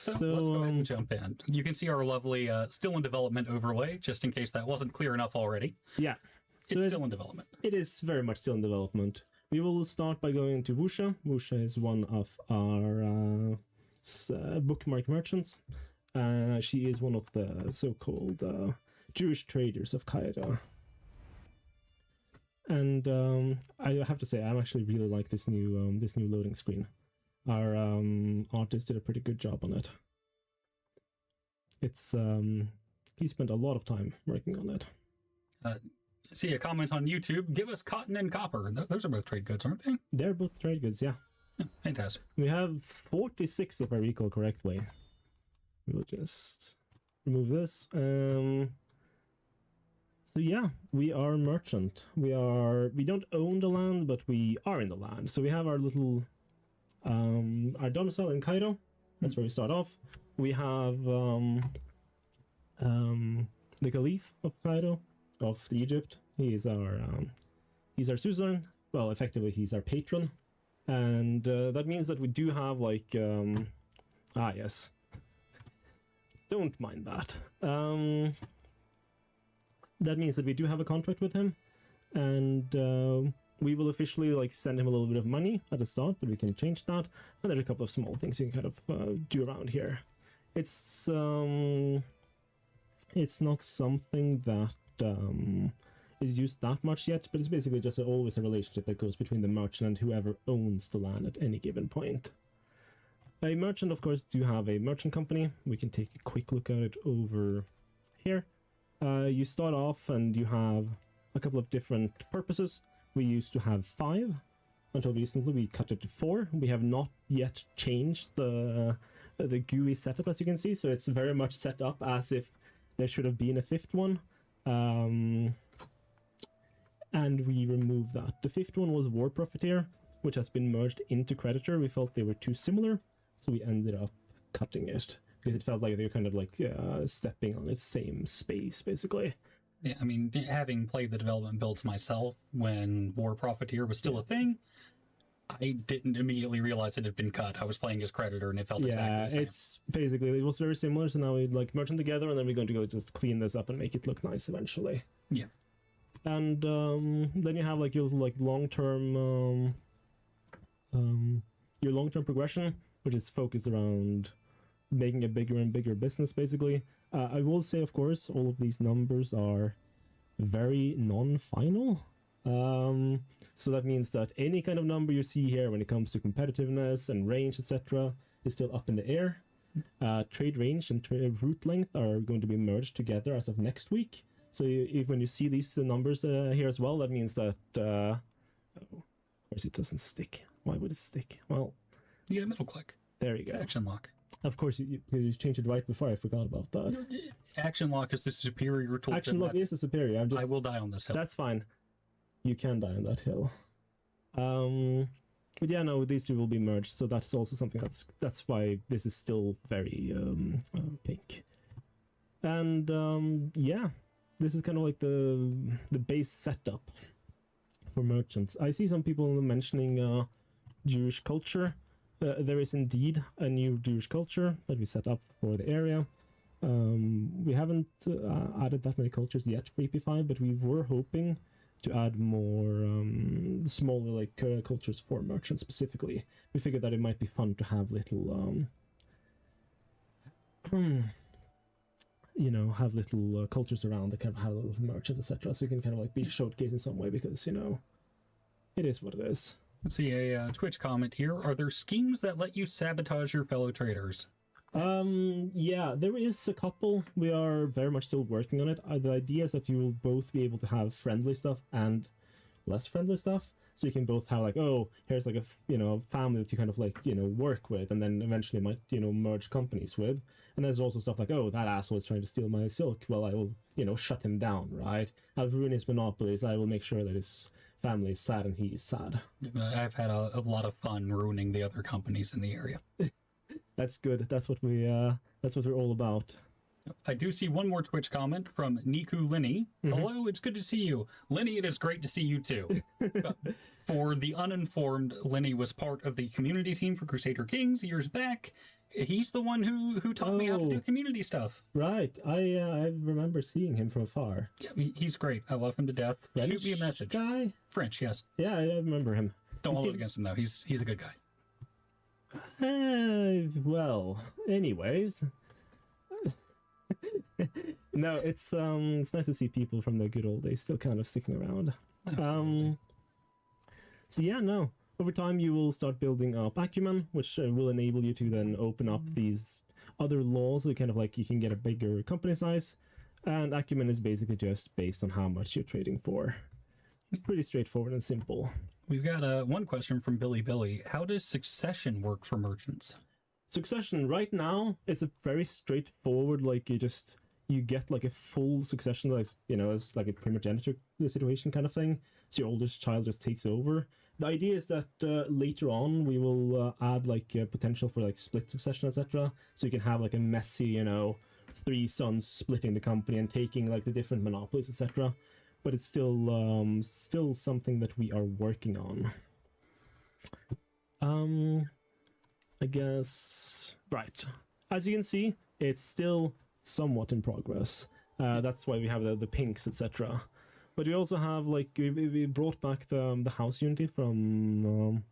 So let's go ahead and jump in. You can see our lovely still in development overlay, just in case that wasn't clear enough already. Yeah. So it's still in development. It is very much still in development. We will start by going to Wusha. Wusha is one of our bookmark merchants. She is one of the so-called Jewish traders of Kaido. And I have to say, I actually really like this new loading screen. Our artist did a pretty good job on it. It's he spent a lot of time working on it. See a comment on YouTube. Give us cotton and copper. Those are both trade goods, aren't they? They're both trade goods, yeah. Fantastic. We have 46, if I recall correctly. We will just remove this. So yeah, we are a merchant. We don't own the land, but we are in the land. So we have our little our domicile in Kaido. That's where we start off. We have the Caliph of Kaido, of Egypt. He's our suzerain. Well, effectively, he's our patron, and that means that we do have like yes. Don't mind that. That means that we do have a contract with him, and we will officially like send him a little bit of money at the start, but we can change that. And there's a couple of small things you can kind of do around here. It's not something that is used that much yet, but it's basically just always a relationship that goes between the merchant and whoever owns the land at any given point. A merchant, of course, do have a merchant company. We can take a quick look at it over here. You start off and you have a couple of different purposes. We used to have 5. Until recently, we cut it to 4. We have not yet changed the GUI setup, as you can see, so it's very much set up as if there should have been a 5th one. And we removed that. The 5th one was War Profiteer, which has been merged into Creditor. We felt they were too similar, so we ended up cutting it, because it felt like they were kind of like stepping on its same space, basically. Yeah, I mean, having played the development builds myself when War Profiteer was still a thing, I didn't immediately realize it had been cut. I was playing as Creditor, and it felt exactly the same. It's basically, it was very similar, so now we like merge them together, and then we're going to go just clean this up and make it look nice eventually. Yeah. And then you have like your like long-term progression, which is focused around making a bigger and bigger business, basically. I will say, of course, all of these numbers are very non-final. So that means that any kind of number you see here when it comes to competitiveness and range, etc., is still up in the air. Trade range and route length are going to be merged together as of next week. So when you see these numbers here as well, that means that... of course it doesn't stick. Why would it stick? Well... You get a middle click. There you go. Action lock. Of course, you changed it right before. I forgot about that. Action lock is the superior tool. Action lock is the superior. I will die on this hill. That's fine. You can die on that hill. But yeah, no, these two will be merged, so that's also something that's why this is still very pink. And yeah, this is kind of like the base setup for merchants. I see some people mentioning Jewish culture. There is indeed a new Jewish culture that we set up for the area. We haven't added that many cultures yet for EP5, but we were hoping to add more smaller like cultures for merchants specifically. We figured that it might be fun to have little, you know, have little cultures around that kind of have little merchants, etc. So you can kind of like be showcased in some way, because, you know, it is what it is. Let's see a Twitch comment here. Are there schemes that let you sabotage your fellow traders? Yeah, there is a couple. We are very much still working on it. The idea is that you will both be able to have friendly stuff and less friendly stuff. So you can both have like, oh, here's like a, you know, family that you kind of like, you know, work with, and then eventually might, you know, merge companies with. And there's also stuff like, oh, that asshole is trying to steal my silk. Well, I will, you know, shut him down, right? I'll ruin his monopolies. I will make sure that his family is sad and he is sad. I've had a lot of fun ruining the other companies in the area. That's good. That's what we're all about. I do see one more Twitch comment from Niku Linny. Hello, it's good to see you. Linny, it is great to see you too. For the uninformed, Linny was part of the community team for Crusader Kings years back, He's the one who taught me how to do community stuff. Right. I remember seeing him from afar. Yeah, he's great. I love him to death. French Shoot me a message. Guy? French, yes. Yeah, I remember him. Don't hold it against him, though. He's a good guy. Well, anyways. No, it's nice to see people from the good old days still kind of sticking around. So yeah, no. Over time, you will start building up acumen, which will enable you to then open up these other laws, so kind of like you can get a bigger company size. And acumen is basically just based on how much you're trading for. Pretty straightforward and simple. We've got one question from Billy. How does succession work for merchants? Succession, right now, it's a very straightforward, like you get like a full succession, like, you know, it's like a primogeniture situation kind of thing. So your oldest child just takes over. The idea is that later on we will add like potential for like split succession, etc. So you can have like a messy, you know, 3 sons splitting the company and taking like the different monopolies, etc. But it's still something that we are working on. I guess, right. As you can see, it's still somewhat in progress. That's why we have the pinks, etc. But we also have, like, we brought back the house unity from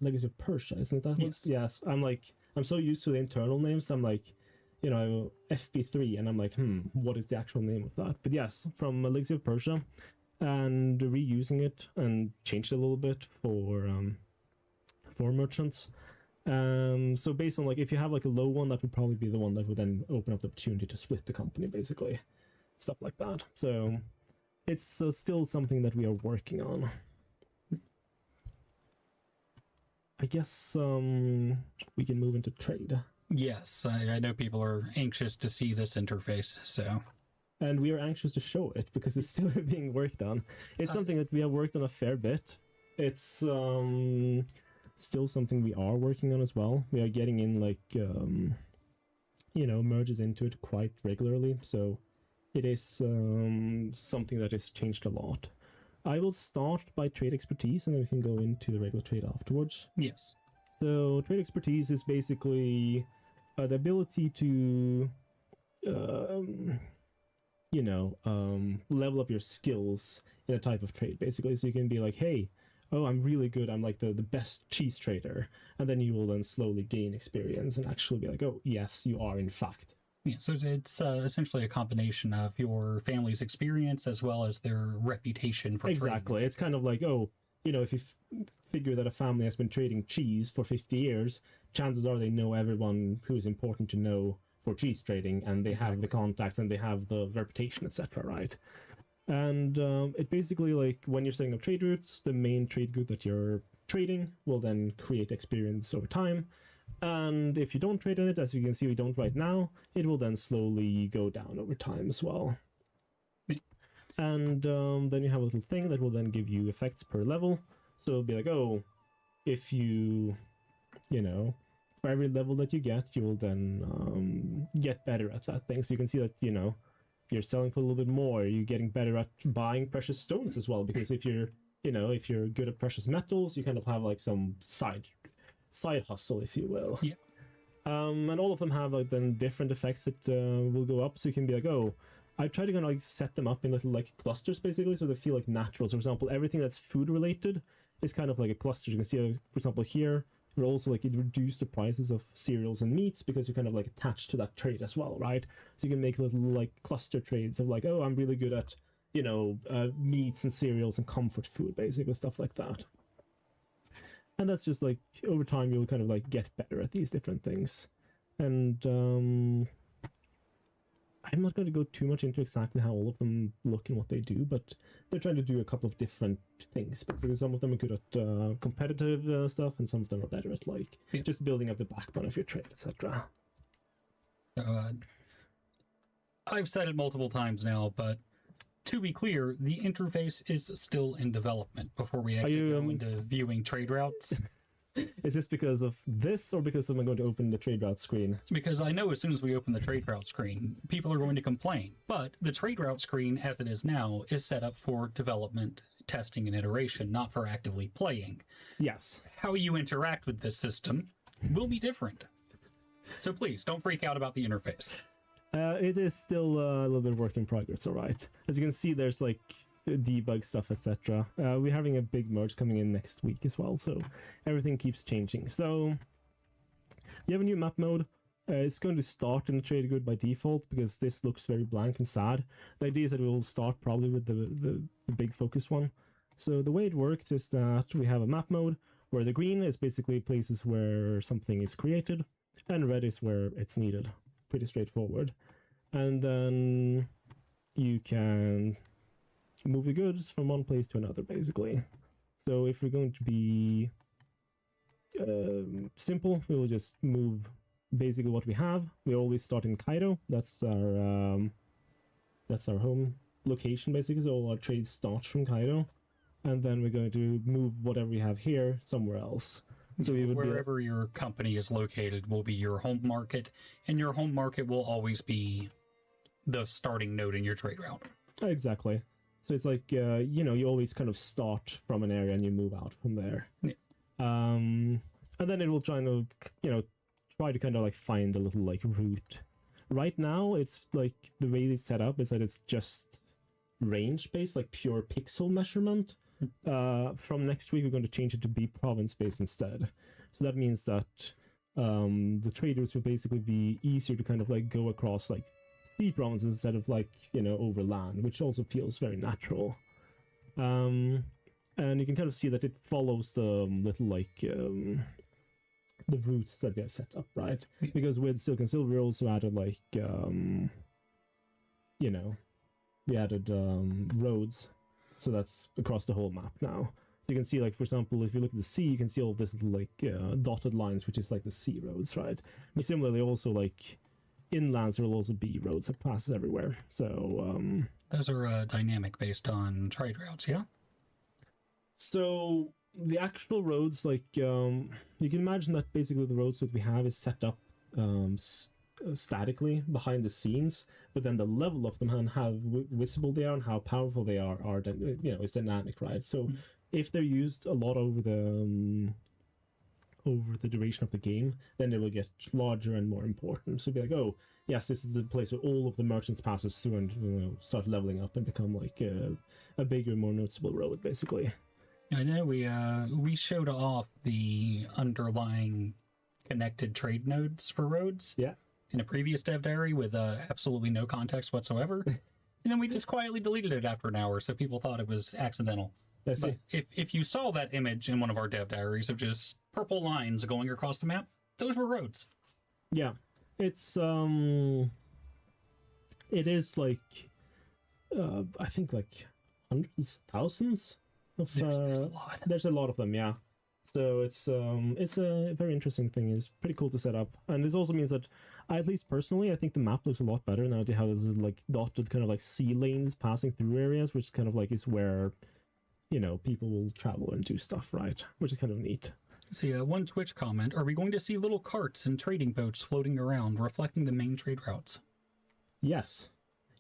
Legacy of Persia, isn't that? Yes. I'm so used to the internal names, I'm like, you know, FP3, and I'm like, what is the actual name of that? But yes, from Legacy of Persia, and reusing it and changed it a little bit for merchants. So based on, like, if you have like a low one, that would probably be the one that would then open up the opportunity to split the company, basically. Stuff like that. So it's still something that we are working on. I guess we can move into trade. Yes, I know people are anxious to see this interface, so... And we are anxious to show it, because it's still being worked on. It's something that we have worked on a fair bit. It's still something we are working on as well. We are getting in, like, you know, merges into it quite regularly, so it is something that has changed a lot. I will start by trade expertise, and then we can go into the regular trade afterwards. Yes. So trade expertise is basically the ability to, you know, level up your skills in a type of trade, basically. So you can be like, hey, oh, I'm really good, I'm like the best cheese trader. And then you will then slowly gain experience and actually be like, oh, yes, you are in fact. Yeah, so it's essentially a combination of your family's experience as well as their reputation for Exactly. trading. It's kind of like, oh, you know, if you figure that a family has been trading cheese for 50 years, chances are they know everyone who is important to know for cheese trading, and they have the contacts and they have the reputation, etc., right? And it basically, like, when you're setting up trade routes, the main trade good that you're trading will then create experience over time. And if you don't trade in it, as you can see we don't right now, it will then slowly go down over time as well. And then you have a little thing that will then give you effects per level. So it'll be like, oh, if you know, for every level that you get, you will then get better at that thing. So you can see that, you know, you're selling for a little bit more, you're getting better at buying precious stones as well, because if you're, you know, if you're good at precious metals, you kind of have like some side hustle, if you will. Yeah. And all of them have like then different effects that will go up. So you can be like, oh, I try to kind of like set them up in little like clusters, basically, so they feel like natural. So for example, everything that's food related is kind of like a cluster. You can see, for example, here we're also like, it reduced the prices of cereals and meats because you're kind of like attached to that trade as well, right? So you can make little like cluster trades of like, oh, I'm really good at, you know, meats and cereals and comfort food, basically, stuff like that. And that's just like, over time you'll kind of like get better at these different things. And I'm not going to go too much into exactly how all of them look and what they do, but they're trying to do a couple of different things. Basically, some of them are good at competitive stuff, and some of them are better at like just building up the backbone of your trade, etc. I've said it multiple times now, but to be clear, the interface is still in development before we actually go into viewing trade routes. Is this because of this, or because I'm going to open the trade route screen? Because I know as soon as we open the trade route screen, people are going to complain. But the trade route screen, as it is now, is set up for development, testing, and iteration, not for actively playing. Yes. How you interact with this system will be different. So please, don't freak out about the interface. It is still a little bit work in progress, all right. As you can see, there's like debug stuff, etc. We're having a big merge coming in next week as well, so everything keeps changing. So you have a new map mode. It's going to start in the trader grid by default because this looks very blank and sad. The idea is that we will start probably with the big focus one. So the way it works is that we have a map mode where the green is basically places where something is created and red is where it's needed. Pretty straightforward. And then you can move the goods from one place to another, basically. So if we're going to be simple, we will just move basically what we have. We always start in Kaido. That's our home location, basically. So all our trades start from Kaido. And then we're going to move whatever we have here somewhere else. So we would wherever your company is located will be your home market, and your home market will always be the starting node in your trade route. Exactly. So it's like, you always kind of start from an area and you move out from there. Yeah. And then it will try to kind of like find a little like route. Right now, it's like the way it's set up is that it's just range based, like pure pixel measurement. From next week, we're going to change it to be province based instead. So that means that the trade routes will basically be easier to kind of like go across like sea provinces instead of like, over land, which also feels very natural. And you can kind of see that it follows the little like the routes that we have set up, right? Because with Silk and Silver, we also added like we added roads, so that's across the whole map now. So you can see, like, for example, if you look at the sea, you can see all this little like dotted lines, which is like the sea roads, right? But similarly, also like inlands, there will also be roads that passes everywhere. So those are dynamic based on trade routes, yeah. So the actual roads, like you can imagine that basically the roads that we have is set up statically behind the scenes, but then the level of them and how visible they are and how powerful they are is dynamic, right? So if they're used a lot over the duration of the game, then they will get larger and more important. So be like, oh yes, this is the place where all of the merchants passes through and start leveling up and become like a bigger, more noticeable road, basically. I know we showed off the underlying connected trade nodes for roads. Yeah. In a previous dev diary with absolutely no context whatsoever. And then we just quietly deleted it after an hour, so people thought it was accidental. But if you saw that image in one of our dev diaries of just purple lines going across the map, those were roads. Yeah. It's it is like I think like hundreds, thousands of there's a lot of them, yeah. So it's a very interesting thing. It's pretty cool to set up, and this also means that at least personally, I think the map looks a lot better now. They have this like dotted kind of like sea lanes passing through areas, which kind of like is where people will travel and do stuff, right? Which is kind of neat. See, one Twitch comment: are we going to see little carts and trading boats floating around, reflecting the main trade routes? Yes,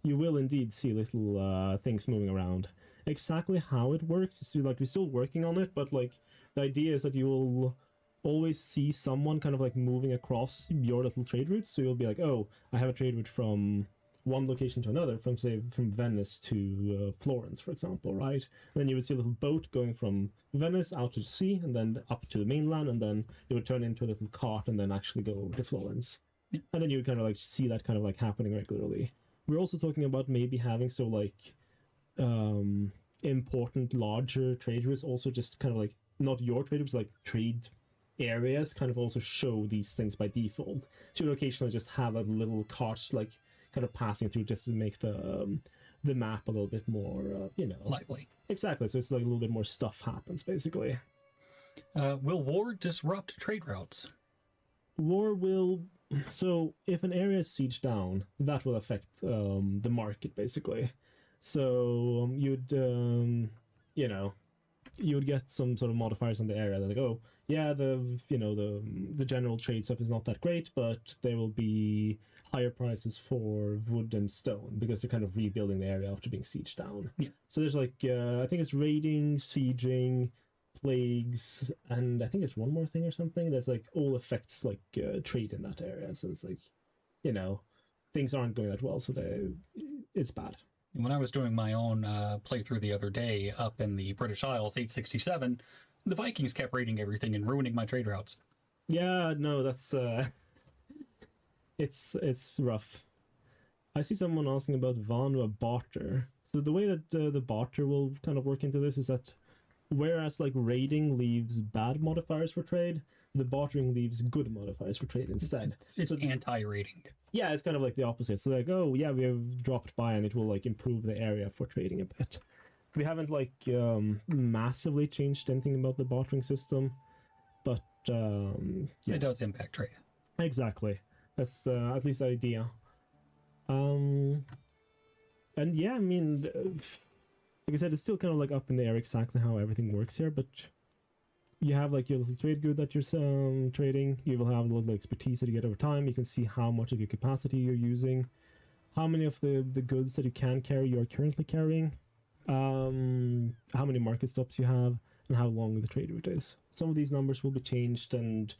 you will indeed see little things moving around. Exactly how it works is like we're still working on it, but like the idea is that you will always see someone kind of like moving across your little trade route. So you'll be like, oh, I have a trade route from one location to another, from Venice to Florence, for example, right? And then you would see a little boat going from Venice out to the sea and then up to the mainland, and then it would turn into a little cart and then actually go over to Florence. Yeah. And then you would kind of like see that kind of like happening regularly. We're also talking about maybe having important larger trade routes also just kind of like not your trade routes, like trade areas kind of also show these things by default. So you'll occasionally just have a little cart like kind of passing through just to make the map a little bit more lively. Exactly. So it's like a little bit more stuff happens basically. Will war disrupt trade routes? War will. So if an area is sieged down, that will affect the market basically. So you'd get some sort of modifiers on the area that like, oh yeah, the general trade stuff is not that great, but there will be higher prices for wood and stone because they're kind of rebuilding the area after being sieged down. Yeah. So there's like I think it's raiding, sieging, plagues, and I think it's one more thing or something. There's like all affects like trade in that area. So it's like, you know, things aren't going that well, so it's bad. When I was doing my own playthrough the other day up in the British Isles, 867, the Vikings kept raiding everything and ruining my trade routes. Yeah, no, that's it's rough. I see someone asking about Vanua barter. So the way that the barter will kind of work into this is that whereas like raiding leaves bad modifiers for trade, the bartering leaves good modifiers for trade instead. It's anti-raiding. Yeah, it's kind of like the opposite. So like, oh yeah, we have dropped by and it will like improve the area for trading a bit. We haven't like massively changed anything about the bartering system, but yeah. It does impact trade. Exactly. That's at least the idea. And yeah, I mean, like I said, it's still kind of like up in the air exactly how everything works here, but you have like your little trade good that you're trading. You will have a little expertise that you get over time. You can see how much of your capacity you're using, how many of the goods that you can carry you are currently carrying, how many market stops you have, and how long the trade route is. Some of these numbers will be changed, and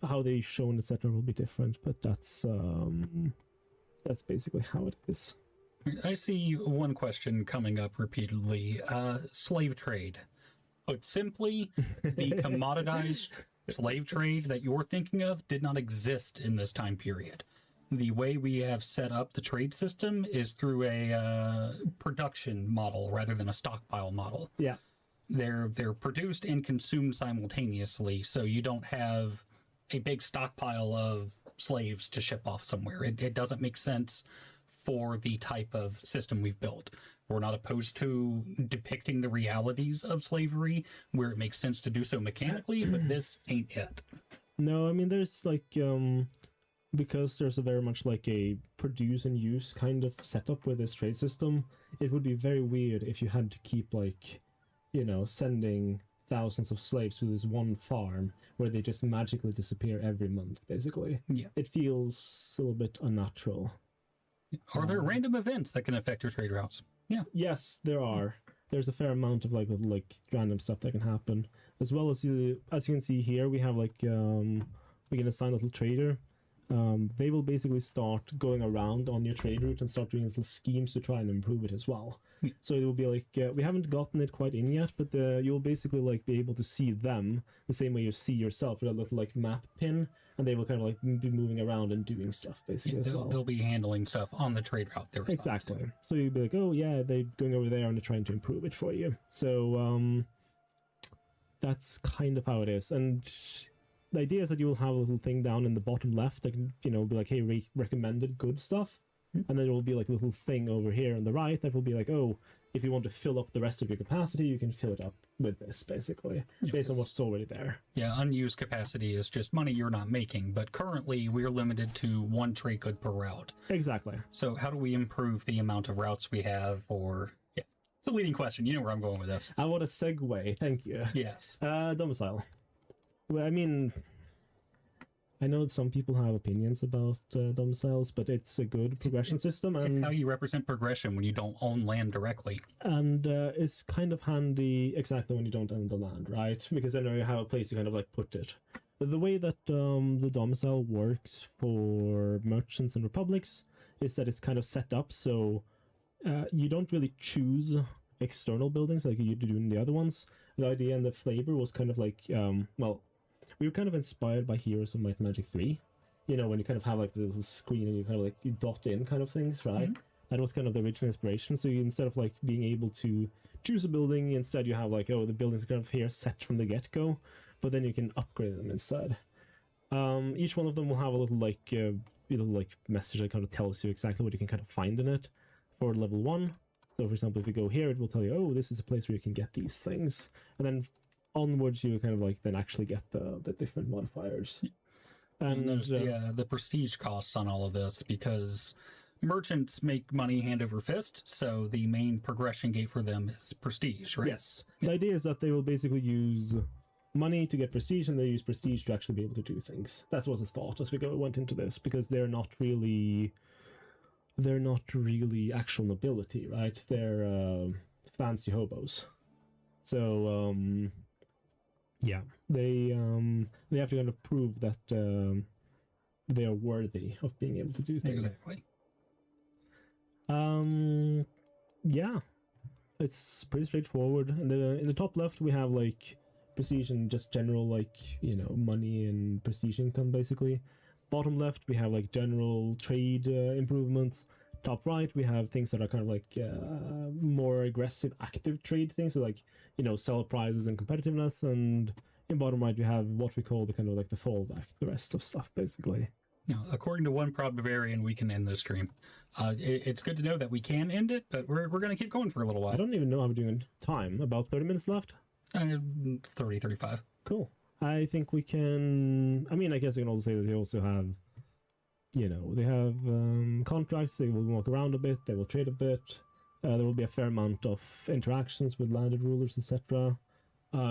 how they're shown, etc., will be different. But that's basically how it is. I see one question coming up repeatedly. Slave trade. Put simply, the commoditized slave trade that you're thinking of did not exist in this time period. The way we have set up the trade system is through a production model rather than a stockpile model. Yeah. They're produced and consumed simultaneously, so you don't have a big stockpile of slaves to ship off somewhere. It doesn't make sense for the type of system we've built. We're not opposed to depicting the realities of slavery where it makes sense to do so mechanically, but this ain't it. No, I mean, there's like, because there's a very much like a produce and use kind of setup with this trade system, it would be very weird if you had to keep like, you know, sending thousands of slaves to this one farm where they just magically disappear every month, basically. Yeah. It feels a little bit unnatural. Are there random events that can affect your trade routes? Yeah. Yes, there are. There's a fair amount of like random stuff that can happen, as well as you can see here. We have like we can assign a little trader. They will basically start going around on your trade route and start doing little schemes to try and improve it as well. Yeah. So it will be like we haven't gotten it quite in yet, but you'll basically like be able to see them the same way you see yourself with a little like map pin, and they will kind of like be moving around and doing stuff basically. Yeah, they'll be handling stuff on the trade route. Exactly. So you'll be like, oh yeah, they're going over there and they're trying to improve it for you. So that's kind of how it is. And the idea is that you will have a little thing down in the bottom left that can, you know, be like, hey, recommended good stuff. And then there will be like a little thing over here on the right that will be like, oh, if you want to fill up the rest of your capacity, you can fill it up with this, basically, based on what's already there. Yeah, unused capacity is just money you're not making, but currently we're limited to one trade good per route. Exactly. So how do we improve the amount of routes we have? Or yeah, it's a leading question. You know where I'm going with this. I want a segue. Thank you. Yes. Domicile. Well, I mean, I know some people have opinions about domiciles, but it's a good progression system. And it's how you represent progression when you don't own land directly. And it's kind of handy exactly when you don't own the land, right? Because then you have a place to kind of like put it. The way that the domicile works for merchants and republics is that it's kind of set up so you don't really choose external buildings like you do in the other ones. The idea and the flavor was kind of like, well, we were kind of inspired by Heroes of Might and Magic 3. You know, when you kind of have like the little screen and you kind of like you dot in kind of things, right? Mm-hmm. That was kind of the original inspiration. So you, instead of like being able to choose a building, instead you have like, oh, the buildings are kind of here set from the get-go, but then you can upgrade them instead. Each one of them will have a little like message that kind of tells you exactly what you can kind of find in it for level 1. So for example, if you go here, it will tell you, oh, this is a place where you can get these things. And then onwards you kind of like then actually get the different modifiers. And there's the prestige costs on all of this, because merchants make money hand over fist, so the main progression gate for them is prestige, right? Yes. The idea is that they will basically use money to get prestige, and they use prestige to actually be able to do things. That was the thought as we went into this, because they're not really actual nobility, right? They're fancy hobos. So Yeah, they have to kind of prove that they are worthy of being able to do things. Exactly. Yeah, it's pretty straightforward. And in the top left, we have like prestige and just general, like, money and prestige income, basically. Bottom left, we have like general trade improvements. Top right, we have things that are kind of like more aggressive, active trade things, so like, sell prices and competitiveness. And in bottom right, we have what we call the kind of like the fallback, the rest of stuff, basically. Now, according to one proud Bavarian, we can end this stream. It's good to know that we can end it, but we're going to keep going for a little while. I don't even know how we're doing in time. About 30 minutes left? 30, 35. Cool. I think we can... I mean, I guess I can also say that they also have... they have contracts. They will walk around a bit. They will trade a bit. There will be a fair amount of interactions with landed rulers, etc.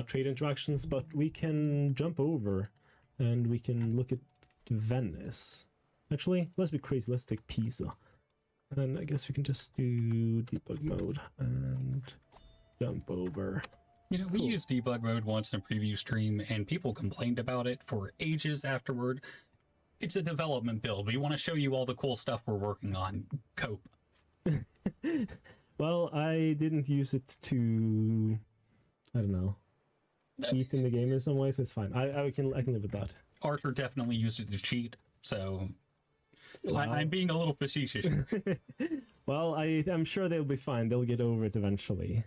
Trade interactions, but we can jump over and we can look at Venice. Actually, let's be crazy. Let's take Pisa. And I guess we can just do debug mode and jump over. We used debug mode once in a preview stream, and people complained about it for ages afterward. It's a development build. We want to show you all the cool stuff we're working on. Cope. Well, I didn't use it to... I don't know. Cheat in the game in some ways, so it's fine. I can live with that. Arthur definitely used it to cheat, so... I'm being a little facetious. Well, I'm sure they'll be fine. They'll get over it eventually.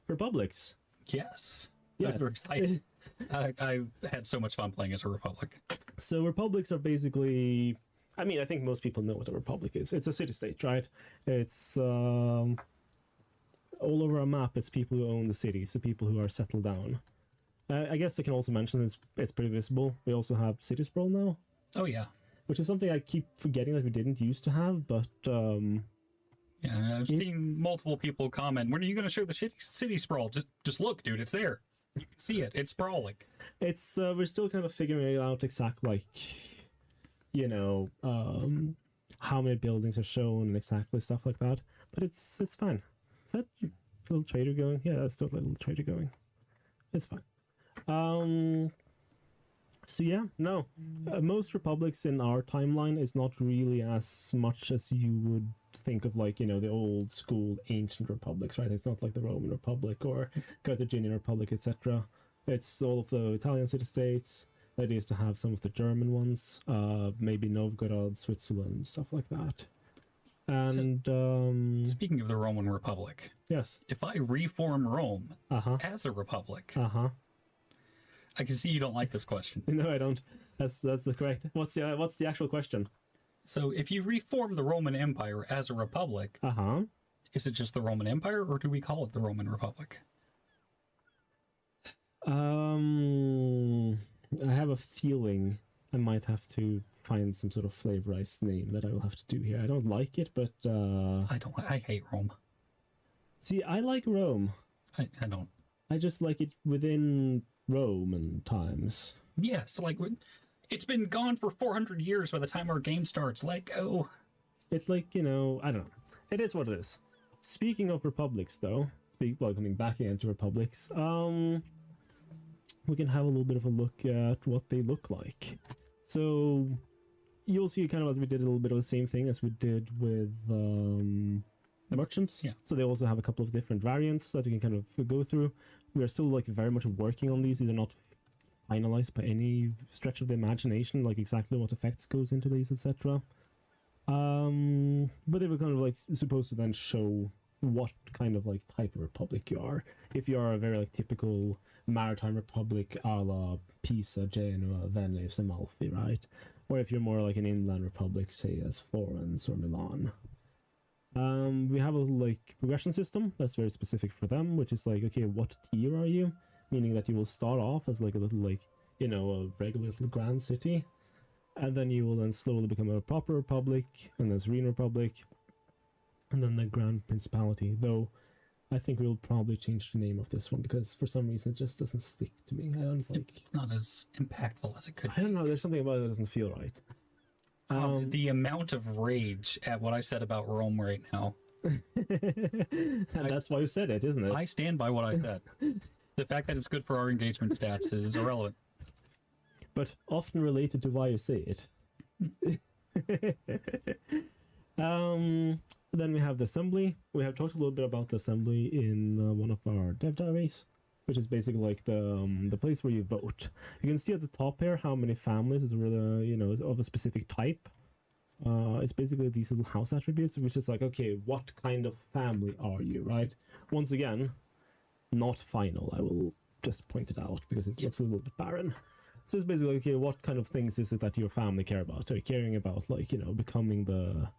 Republics. Yes. Those are exciting. I had so much fun playing as a republic. So republics are basically... I mean, I think most people know what a republic is. It's a city-state, right? It's... all over a map, it's people who own the cities, the people who are settled down. I guess I can also mention it's pretty visible. We also have city sprawl now. Oh, yeah. Which is something I keep forgetting that we didn't used to have, but... yeah, I've seen multiple people comment, when are you going to show the city sprawl? Just look, dude, it's there. You can see it. It's sprawling. It's, we're still kind of figuring out exactly, like, how many buildings are shown and exactly stuff like that. But it's fine. Is that little trader going? Yeah, that's still a little trader going. It's fine. So yeah, no. Most republics in our timeline is not really as much as you would think of, like, the old school ancient republics, right? It's not like the Roman Republic or Carthaginian Republic, etc. It's all of the Italian city-states. The idea is to have some of the German ones, maybe Novgorod, Switzerland, stuff like that. And speaking of the Roman Republic, yes, if I reform Rome as a republic, I can see you don't like this question. No, I don't. That's correct. What's the actual question? So, if you reform the Roman Empire as a republic, is it just the Roman Empire, or do we call it the Roman Republic? I have a feeling I might have to find some sort of flavorized name that I will have to do here. I don't like it, but I hate Rome. See, I like Rome. I don't. I just like it within Roman times. Yes, like it's been gone for 400 years by the time our game starts. Let go. It's like, I don't know. It is what it is. Speaking of republics, though, coming back into republics, we can have a little bit of a look at what they look like. So you'll see kind of like we did a little bit of the same thing as we did with the merchants. Yeah. So they also have a couple of different variants that you can kind of go through. We are still like very much working on these. These are not finalized by any stretch of the imagination, like exactly what effects goes into these, etc. But they were kind of like supposed to then show what kind of like type of republic you are. If you are a very like typical maritime republic a la Pisa, Genoa, Venice, Amalfi, right? Or if you're more like an inland republic, say as Florence or Milan. We have a little like progression system that's very specific for them, which is like, okay, what tier are you? Meaning that you will start off as like a little like, a regular little grand city, and then you will then slowly become a proper republic, and then Serene Republic, and then the Grand Principality. Though I think we'll probably change the name of this one because for some reason it just doesn't stick to me. I don't like. It's not as impactful as it could. I don't know. There's something about it that doesn't feel right. The amount of rage at what I said about Rome right now. And that's why you said it, isn't it? I stand by what I said. The fact that it's good for our engagement stats is irrelevant. But often related to why you say it. Then we have the assembly. We have talked a little bit about the assembly in one of our dev diaries, which is basically like the place where you vote. You can see at the top here how many families is really, you know, of a specific type. It's basically these little house attributes, which is like, okay, what kind of family are you, right? Once again, not final. I will just point it out because it looks a little bit barren. So it's basically, okay, what kind of things is it that your family care about? Are you caring about, like, you know, becoming the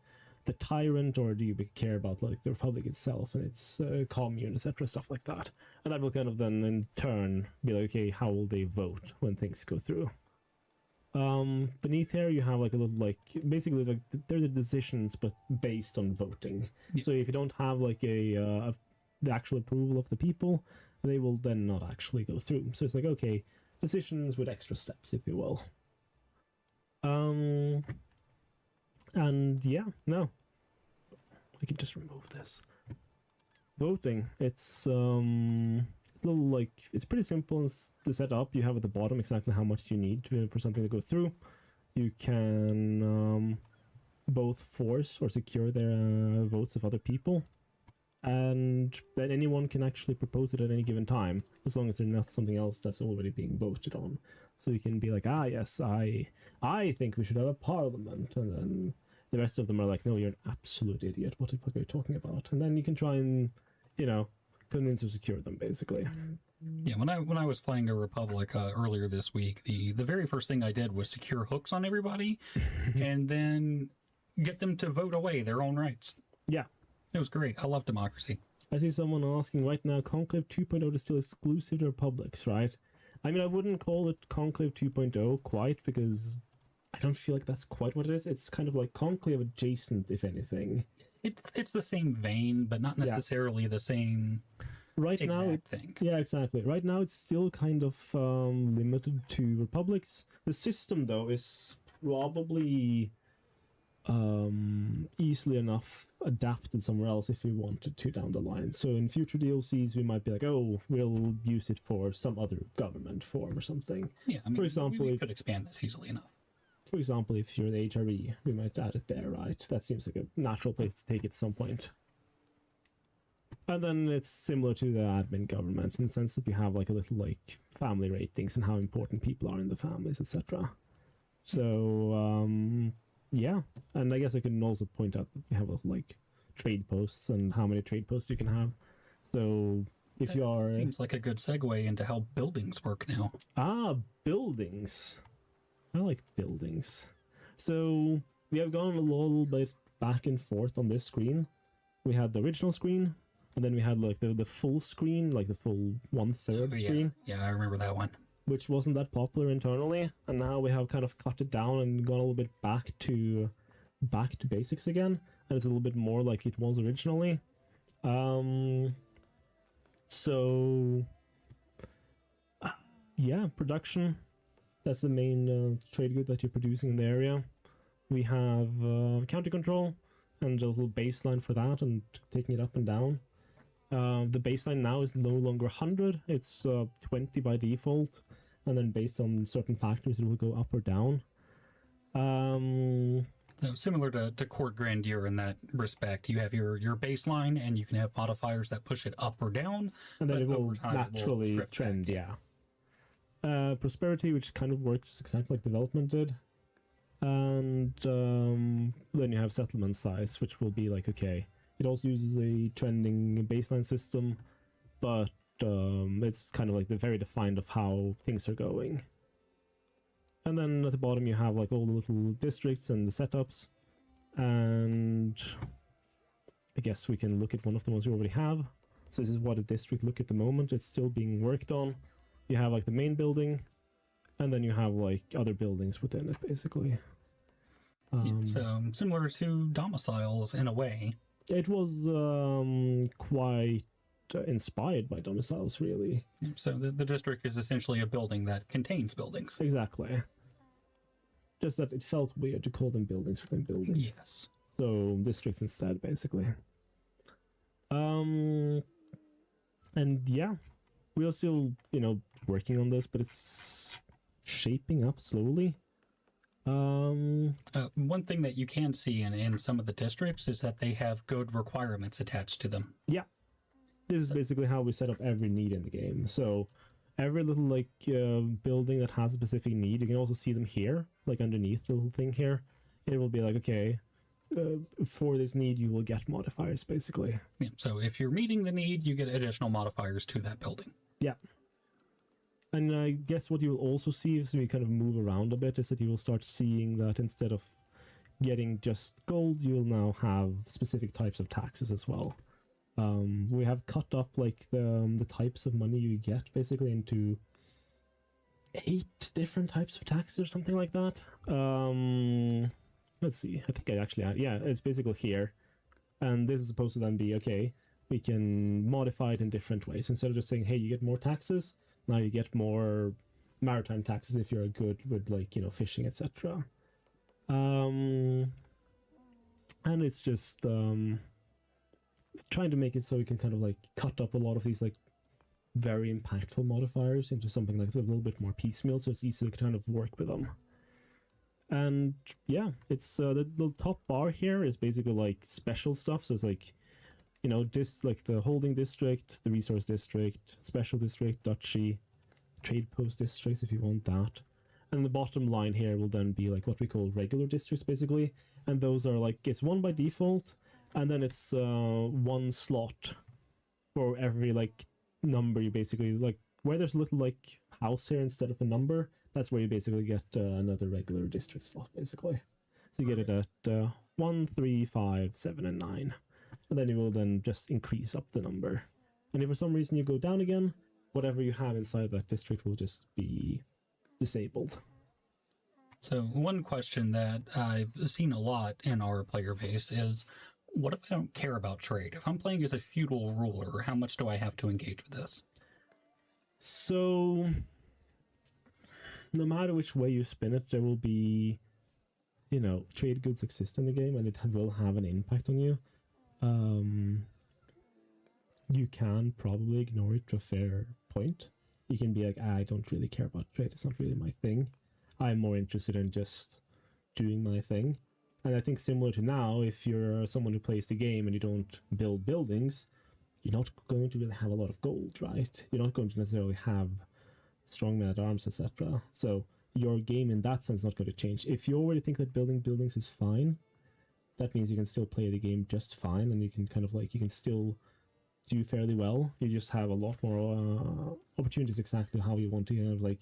tyrant, or do you care about, like, the republic itself and its commune, etc., stuff like that? And that will kind of then, in turn, be like, okay, how will they vote when things go through? Beneath here, you have, like, a little, like, basically, like, they're the decisions, but based on voting. Yeah. So if you don't have, like, the actual approval of the people, they will then not actually go through. So it's like, okay, decisions with extra steps, if you will. And yeah, no. I can just remove this. Voting, it's a little, like, it's pretty simple to set up. You have at the bottom exactly how much you need for something to go through. You can both force or secure their votes of other people, and then anyone can actually propose it at any given time, as long as they're not something else that's already being voted on. So you can be like, yes, I think we should have a parliament, and then the rest of them are like, no, you're an absolute idiot. What the fuck are you talking about? And then you can try and, you know, convince or secure them, basically. Yeah, when I was playing a Republic earlier this week, the very first thing I did was secure hooks on everybody, and then get them to vote away their own rights. Yeah. It was great. I love democracy. I see someone asking right now, Conclave 2.0 is still exclusive to Republics, right? I mean, I wouldn't call it Conclave 2.0 quite, because I don't feel like that's quite what it is. It's kind of like Conclave adjacent, if anything. It's the same vein, but not necessarily the same exact thing. Yeah, exactly. Right now, it's still kind of limited to Republics. The system, though, is probably easily enough adapted somewhere else if we wanted to down the line. So in future DLCs, we might be like, oh, we'll use it for some other government form or something. Yeah, I mean, for example, we could expand this easily enough. For example, if you're the HRE, we might add it there, right? That seems like a natural place to take it at some point. And then it's similar to the admin government in the sense that you have like a little like family ratings and how important people are in the families, etc. So yeah, and I guess I can also point out that we have little like trade posts and how many trade posts you can have. So if you are, seems like a good segue into how buildings work now. Buildings. I like buildings. So we have gone a little bit back and forth on this screen. We had the original screen, and then we had like the full screen, like the full 1/3 screen. Yeah, I remember that one. Which wasn't that popular internally, and now we have kind of cut it down and gone a little bit back to basics again, and it's a little bit more like it was originally. So yeah, production. That's the main trade good that you're producing in the area. We have counter control and a little baseline for that and taking it up and down. The baseline now is no longer 100, it's 20 by default, and then based on certain factors it will go up or down. So similar to Court Grandeur in that respect, you have your baseline and you can have modifiers that push it up or down. And then it will naturally trend, yeah. Prosperity, which kind of works exactly like development did. And then you have settlement size, which will be like, okay, it also uses a trending baseline system, but it's kind of like the very defined of how things are going. And then at the bottom you have like all the little districts and the setups, and I guess we can look at one of the ones we already have. So this is what a district look at the moment. It's still being worked on. You have like the main building, and then you have like other buildings within it, basically. So similar to domiciles in a way. It was quite inspired by domiciles, really. So the district is essentially a building that contains buildings. Exactly. Just that it felt weird to call them buildings within buildings. Yes. So districts instead, basically. And yeah, we're still, working on this, but it's shaping up slowly. One thing that you can see in some of the districts is that they have good requirements attached to them. Yeah. This is basically how we set up every need in the game. So every little building that has a specific need, you can also see them here, like underneath the little thing here. It will be like, okay, for this need you will get modifiers basically. Yeah, so if you're meeting the need, you get additional modifiers to that building. Yeah. And I guess what you will also see if we kind of move around a bit is that you will start seeing that instead of getting just gold, you will now have specific types of taxes as well. We have cut up like the types of money you get basically into 8 different types of taxes or something like that. Let's see, I think I actually had, yeah, it's basically here. And this is supposed to then be, okay, we can modify it in different ways. Instead of just saying, hey, you get more taxes, now you get more maritime taxes if you're good with fishing, etc. And it's just trying to make it so we can kind of cut up a lot of these very impactful modifiers into something that's a little bit more piecemeal, so it's easy to kind of work with them. And yeah, it's the top bar here is basically special stuff. So it's the holding district, the resource district, special district, duchy, trade post districts if you want that. And the bottom line here will then be what we call regular districts basically. And those are it's one by default, and then it's one slot for every number you basically where there's a little house here instead of a number. That's where you basically get another regular district slot basically. So you get it at 1, 3, 5, 7, and 9. And then you will then just increase up the number. And if for some reason you go down again, whatever you have inside that district will just be disabled. So one question that I've seen a lot in our player base is, what if I don't care about trade? If I'm playing as a feudal ruler, how much do I have to engage with this? So, no matter which way you spin it, there will be, trade goods exist in the game and it will have an impact on you. You can probably ignore it to a fair point. You can be I don't really care about trade, it's not really my thing. I'm more interested in just doing my thing. And I think similar to now, if you're someone who plays the game and you don't build buildings, you're not going to really have a lot of gold, right? You're not going to necessarily have strong men at arms, etc. So your game in that sense is not going to change. If you already think that building buildings is fine, that means you can still play the game just fine, and you can kind of you can still do fairly well. You just have a lot more opportunities exactly how you want to kind of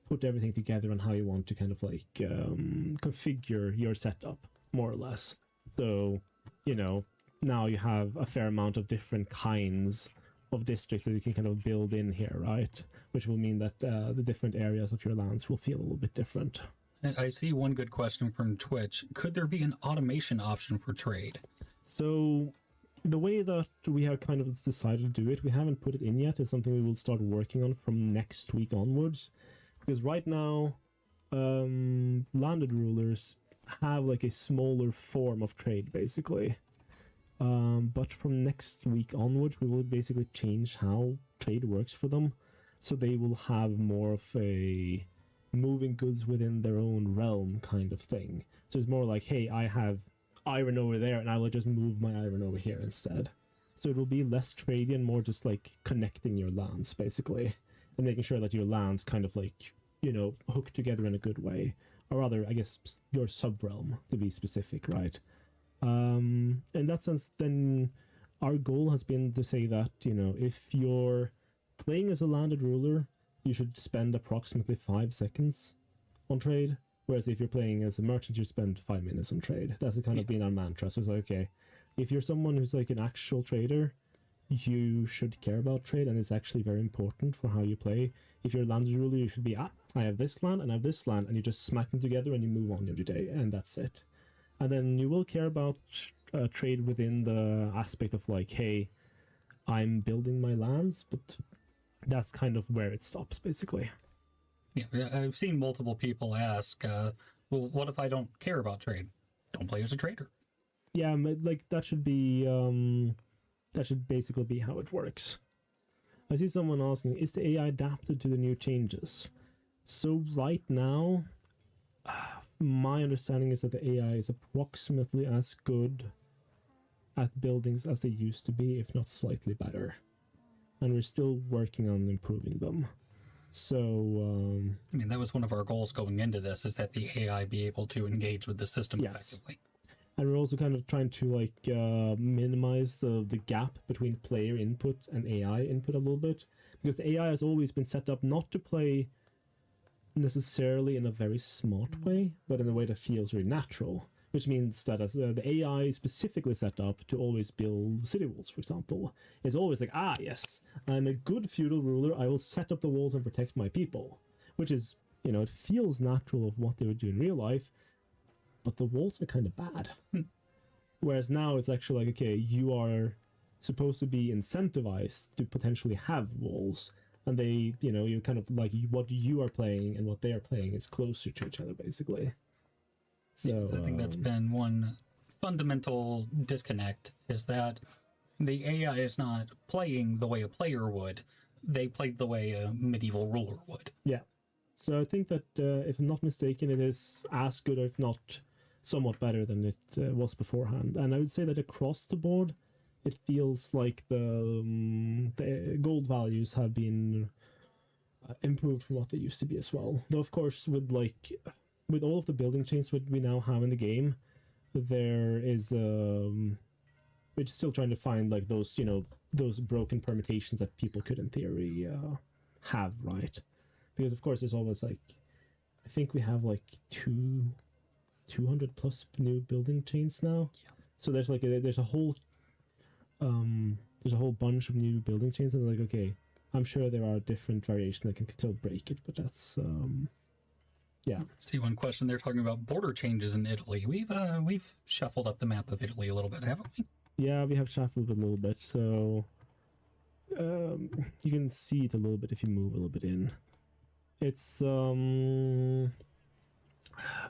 put everything together and how you want to kind of configure your setup more or less. So now you have a fair amount of different kinds of districts that you can kind of build in here, right? Which will mean that the different areas of your lands will feel a little bit different. I see one good question from Twitch. Could there be an automation option for trade? So the way that we have kind of decided to do it, we haven't put it in yet. It's something we will start working on from next week onwards. Because right now, landed rulers have a smaller form of trade, basically. But from next week onwards, we will basically change how trade works for them. So they will have more of a moving goods within their own realm kind of thing. So it's more hey, I have iron over there, and I will just move my iron over here instead. So it will be less trade and more just connecting your lands, basically. And making sure that your lands kind of hook together in a good way. Or rather, I guess, your sub-realm, to be specific, right? In that sense, then our goal has been to say that, if you're playing as a landed ruler, you should spend approximately 5 seconds on trade. Whereas if you're playing as a merchant, you spend 5 minutes on trade. That's kind of been our mantra. So it's okay, if you're someone who's an actual trader, you should care about trade, and it's actually very important for how you play. If you're a landed ruler, you should be, I have this land and I have this land, and you just smack them together and you move on every day, and that's it. And then you will care about trade within the aspect of hey, I'm building my lands, but that's kind of where it stops, basically. Yeah, I've seen multiple people ask, well, what if I don't care about trade? Don't play as a trader. Yeah, that should be, that should basically be how it works. I see someone asking, is the AI adapted to the new changes? So right now, my understanding is that the AI is approximately as good at buildings as they used to be, if not slightly better. And we're still working on improving them. So, I mean, that was one of our goals going into this, is that the AI be able to engage with the system effectively. And we're also kind of trying to like minimize the gap between player input and AI input a little bit, because the AI has always been set up not to play necessarily in a very smart way, but in a way that feels very natural. Which means that as the AI is specifically set up to always build city walls, for example, it's always like, yes, I'm a good feudal ruler, I will set up the walls and protect my people. Which is, you know, it feels natural of what they would do in real life, but the walls are kind of bad. Whereas now it's actually like, okay, you are supposed to be incentivized to potentially have walls, and they, you know, you kind of like what you are playing and what they are playing is closer to each other, basically. So I think that's been one fundamental disconnect, is that the AI is not playing the way a player would. They played the way a medieval ruler would. Yeah. So I think that, if I'm not mistaken, it is as good, if not somewhat better than it was beforehand. And I would say that across the board, it feels like the gold values have been improved from what they used to be as well. Though, of course, with all of the building chains that we now have in the game, there is we're still trying to find like those, you know, those broken permutations that people could in theory have, right? Because of course there's always like, I think we have like 200 plus new building chains now. Yeah. So there's like there's a whole bunch of new building chains, and like, okay, I'm sure there are different variations that can still break it, but that's yeah. See one question, they're talking about border changes in Italy. We've shuffled up the map of Italy a little bit, haven't we? Yeah, we have shuffled it a little bit, so you can see it a little bit if you move a little bit in. It's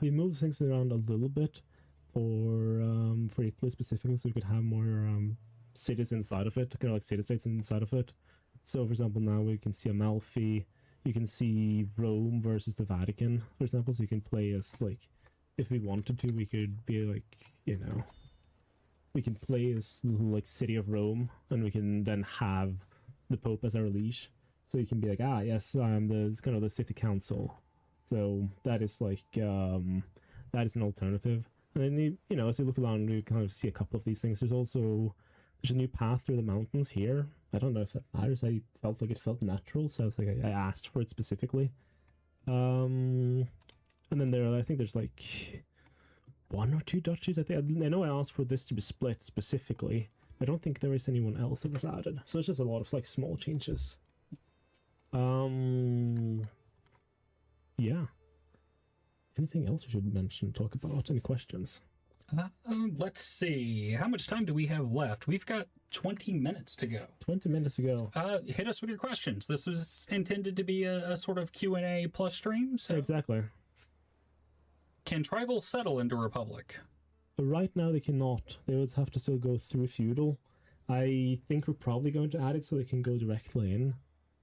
we moved things around a little bit for Italy specifically, so we could have more cities inside of it, kind of like city-states inside of it. So, for example, now we can see Amalfi. You can see Rome versus the Vatican, for example, so you can play as, like, if we wanted to, we could be, like, you know, we can play as, like, City of Rome, and we can then have the Pope as our liege. So you can be like, yes, I'm it's kind of the city council. So that is, like, that is an alternative. And then, you know, as you look around, you kind of see a couple of these things. There's a new path through the mountains here. I don't know if that matters. I felt like it felt natural, so I was like, I asked for it specifically. And then I think there's like 1 or 2 duchies. I know I asked for this to be split specifically. I don't think there is anyone else that was added. So it's just a lot of like small changes. Yeah. Anything else we should mention, talk about? Any questions? Let's see. How much time do we have left? We've got 20 minutes to go. 20 minutes to go. Hit us with your questions. This was intended to be a sort of Q&A plus stream. So Exactly. Can tribal settle into Republic? Right now they cannot. They would have to still go through feudal. I think we're probably going to add it so they can go directly in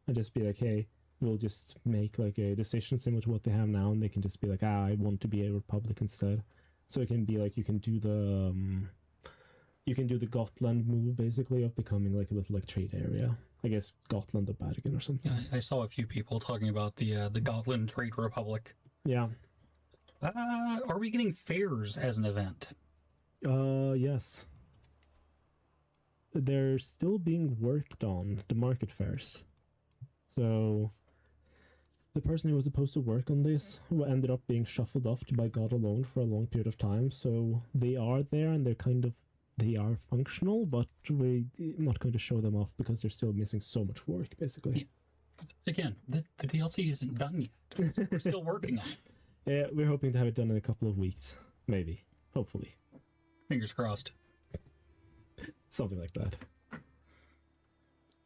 and just be like, hey, we'll just make like a decision similar to what they have now, and they can just be like, I want to be a republic instead. So it can be like you can do the Gotland move basically of becoming like a little like trade area. I guess Gotland or Vatican or something. Yeah, I saw a few people talking about the Gotland Trade Republic. Yeah. Are we getting fairs as an event? Yes. They're still being worked on, the market fairs. So the person who was supposed to work on this ended up being shuffled off by God alone for a long period of time. So they are there and they are functional, but we're not going to show them off because they're still missing so much work, basically. Yeah. Again, the DLC isn't done yet. We're still working on it. Yeah, we're hoping to have it done in a couple of weeks. Maybe. Hopefully. Fingers crossed. Something like that.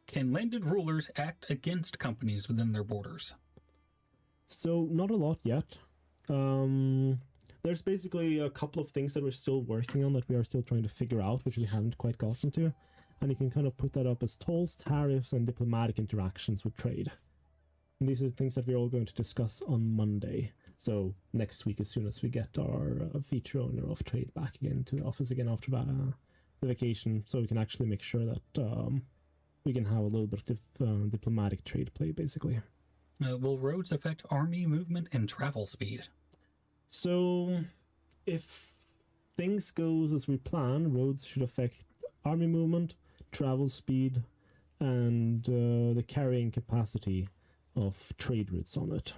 Can landed rulers act against companies within their borders? So, not a lot yet. There's basically a couple of things that we're still working on that we are still trying to figure out, which we haven't quite gotten to. and you can kind of put that up as tolls, tariffs, and diplomatic interactions with trade. And these are things that we're all going to discuss on Monday. So next week, as soon as we get our feature owner of trade back again to the office again after the vacation, so we can actually make sure that we can have a little bit of diplomatic trade play, basically. Will roads affect army movement and travel speed? So if things goes as we plan, roads should affect army movement, travel speed, and the carrying capacity of trade routes on it.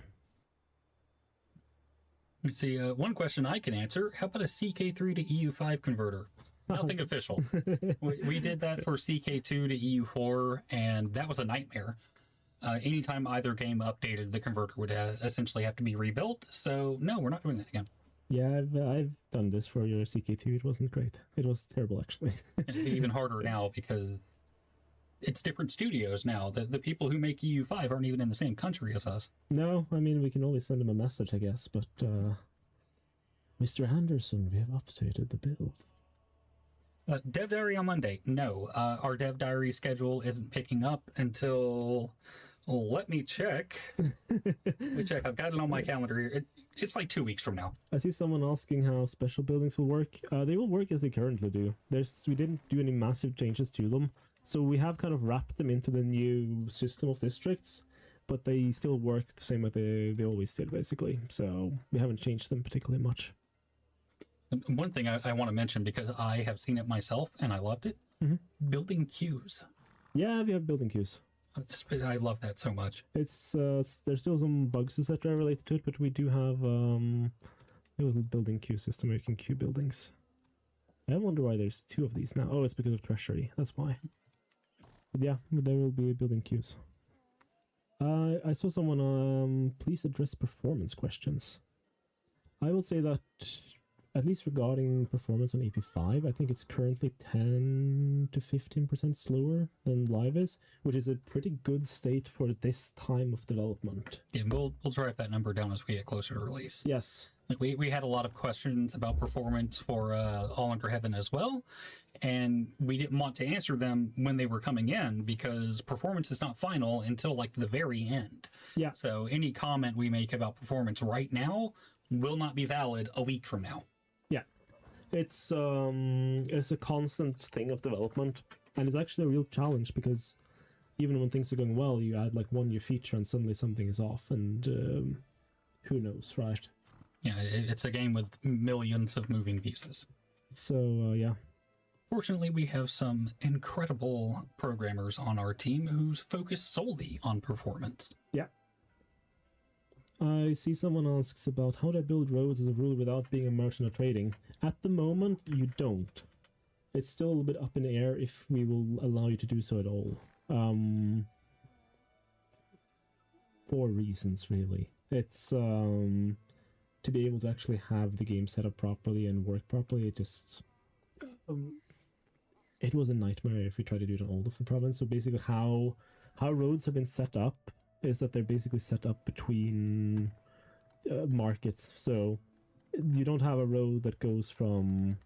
Let's see, one question I can answer. How about a CK3 to EU5 converter? Nothing official. We did that for CK2 to EU4, and that was a nightmare. Anytime either game updated, the converter would essentially have to be rebuilt. So, no, we're not doing that again. Yeah, I've done this for your CK2. It wasn't great. It was terrible, actually. It'd be even harder now because it's different studios now. The people who make EU5 aren't even in the same country as us. No, I mean, we can always send them a message, I guess, but Mr. Anderson, we have updated the build. Dev Diary on Monday. No, our Dev Diary schedule isn't picking up until... Well, let me check. I've got it on my calendar here. It's like 2 weeks from now. I see someone asking how special buildings will work. They will work as they currently do. We didn't do any massive changes to them. So we have kind of wrapped them into the new system of districts, but they still work the same way they always did, basically. So we haven't changed them particularly much. One thing I want to mention, because I have seen it myself and I loved it, building queues. Yeah, we have building queues. I love that so much. There's still some bugs etc. related to it, but we do have a little building queue system where you can queue buildings. I wonder why there's 2 of these now. Oh, it's because of Treasury. That's why. But yeah, there will be building queues. I saw someone please address performance questions. I will say that at least regarding performance on AP5, I think it's currently 10 to 15% slower than live is, which is a pretty good state for this time of development. Yeah, we'll drive that number down as we get closer to release. Yes. Like we had a lot of questions about performance for All Under Heaven as well, and we didn't want to answer them when they were coming in because performance is not final until like the very end. Yeah. So any comment we make about performance right now will not be valid a week from now. It's a constant thing of development, and it's actually a real challenge because even when things are going well, you add like one new feature and suddenly something is off, and who knows, right? Yeah, it's a game with millions of moving pieces. So, yeah. Fortunately, we have some incredible programmers on our team who's focused solely on performance. Yeah. I see someone asks about how to build roads as a rule without being a merchant or trading. At the moment, you don't. It's still a little bit up in the air if we will allow you to do so at all. For reasons, really. It's to be able to actually have the game set up properly and work properly. It just it was a nightmare if we tried to do it on all of the province. So basically, how roads have been set up is that they're basically set up between markets. So you don't have a road that goes from,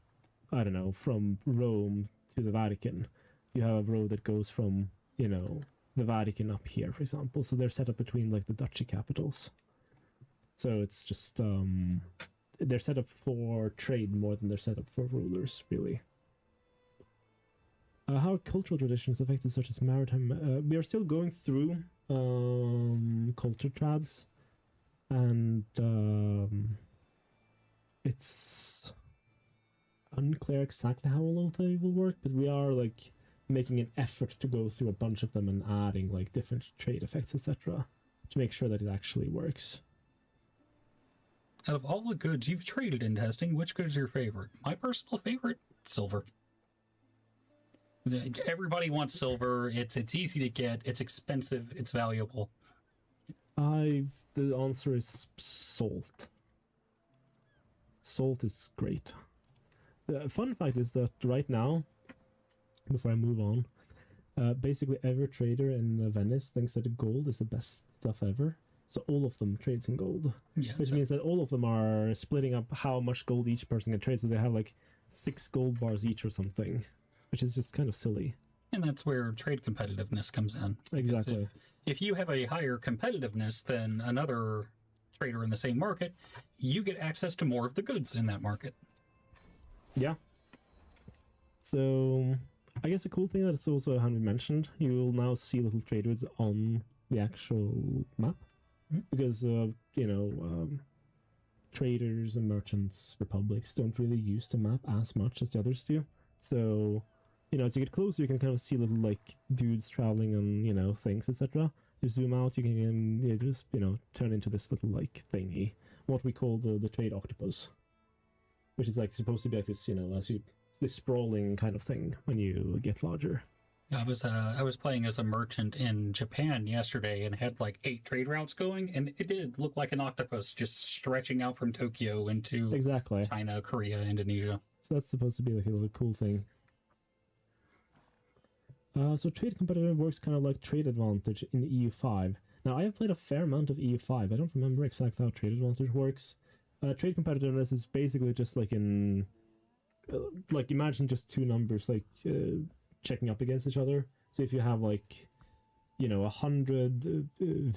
I don't know, from Rome to the Vatican. You have a road that goes from, you know, the Vatican up here, for example. So they're set up between like the duchy capitals. So it's just, they're set up for trade more than they're set up for rulers, really. How are cultural traditions affected, such as maritime? We are still going through culture trads, and it's unclear exactly how all of they will work, but we are like making an effort to go through a bunch of them and adding like different trade effects, etc., to make sure that it actually works. Out of all the goods you've traded in testing, which good is your favorite? My personal favorite? Silver. Everybody wants silver. It's easy to get. It's expensive. It's valuable. The answer is salt. Salt is great. The fun fact is that right now, before I move on, basically every trader in Venice thinks that the gold is the best stuff ever. So all of them trades in gold, yeah, which means that all of them are splitting up how much gold each person can trade. So they have like 6 gold bars each or something, which is just kind of silly. And that's where trade competitiveness comes in. Exactly. If you have a higher competitiveness than another trader in the same market, you get access to more of the goods in that market. Yeah. So I guess a cool thing that's also haven't mentioned, you will now see little trade routes on the actual map. Because, traders and merchants, republics don't really use the map as much as the others do. So, as you get closer, you can kind of see little, dudes traveling on, things, etc. You zoom out, you can just, turn into this little, thingy. What we call the trade octopus. Which is, supposed to be this, this sprawling kind of thing when you get larger. I was playing as a merchant in Japan yesterday and had 8 trade routes going, and it did look like an octopus just stretching out from Tokyo into exactly China, Korea, Indonesia. So that's supposed to be a little cool thing. So trade competitive works kind of like trade advantage in EU5. Now I have played a fair amount of EU5. I don't remember exactly how trade advantage works. Trade competitiveness is basically just imagine just two numbers checking up against each other. So if you have 100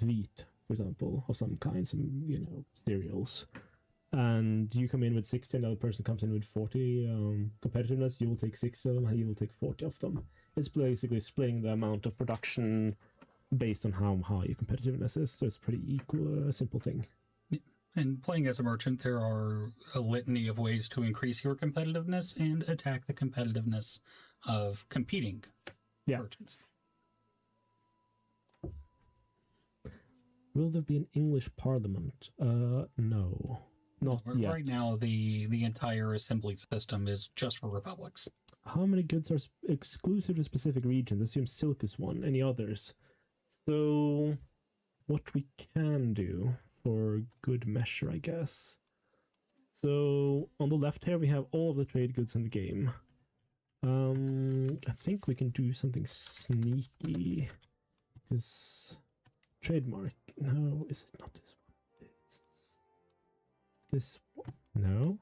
wheat, for example, of some kind, some cereals, and you come in with 60 and the other person comes in with 40 competitiveness, you will take 6 of them and you will take 40 of them. It's basically splitting the amount of production based on how high your competitiveness is. So it's a pretty equal, simple thing. And playing as a merchant, there are a litany of ways to increase your competitiveness and attack the competitiveness of competing merchants. Will there be an English parliament? No. Not yet. Right now, the entire assembly system is just for republics. How many goods are exclusive to specific regions? I assume silk is one. Any others? So, what we can do for good measure, I guess. So, on the left here, we have all of the trade goods in the game. I think we can do something sneaky. Because trademark. No, is it not this one? It's this one. No,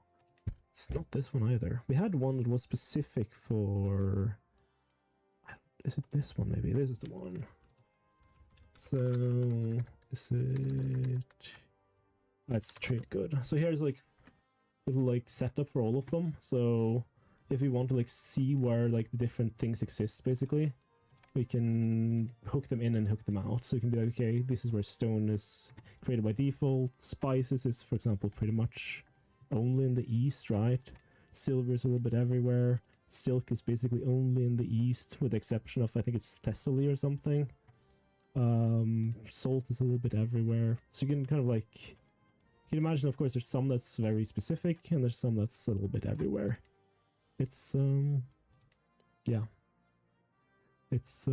it's not this one either. We had one that was specific for. Is it this one? Maybe this is the one. So is it? That's trade good. So here's little setup for all of them. So if we want to see where the different things exist, basically, we can hook them in and hook them out. So you can be like, okay, this is where stone is created by default. Spices is, for example, pretty much only in the east, right? Silver is a little bit everywhere. Silk is basically only in the east, with the exception of, I think it's Thessaly or something. Salt is a little bit everywhere. So you can kind of you can imagine, of course, there's some that's very specific, and there's some that's a little bit everywhere. It's, yeah. It's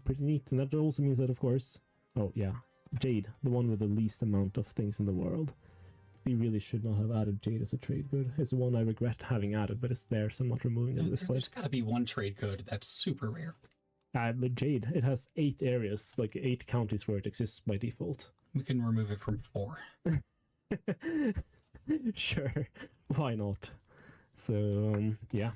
pretty neat, and that also means that, of course, oh yeah, Jade, the one with the least amount of things in the world. We really should not have added Jade as a trade good. It's the one I regret having added, but it's there, so I'm not removing it at this point. There's got to be one trade good that's super rare. But Jade, it has 8 areas, 8 counties where it exists by default. We can remove it from 4. Sure, why not? So, yeah.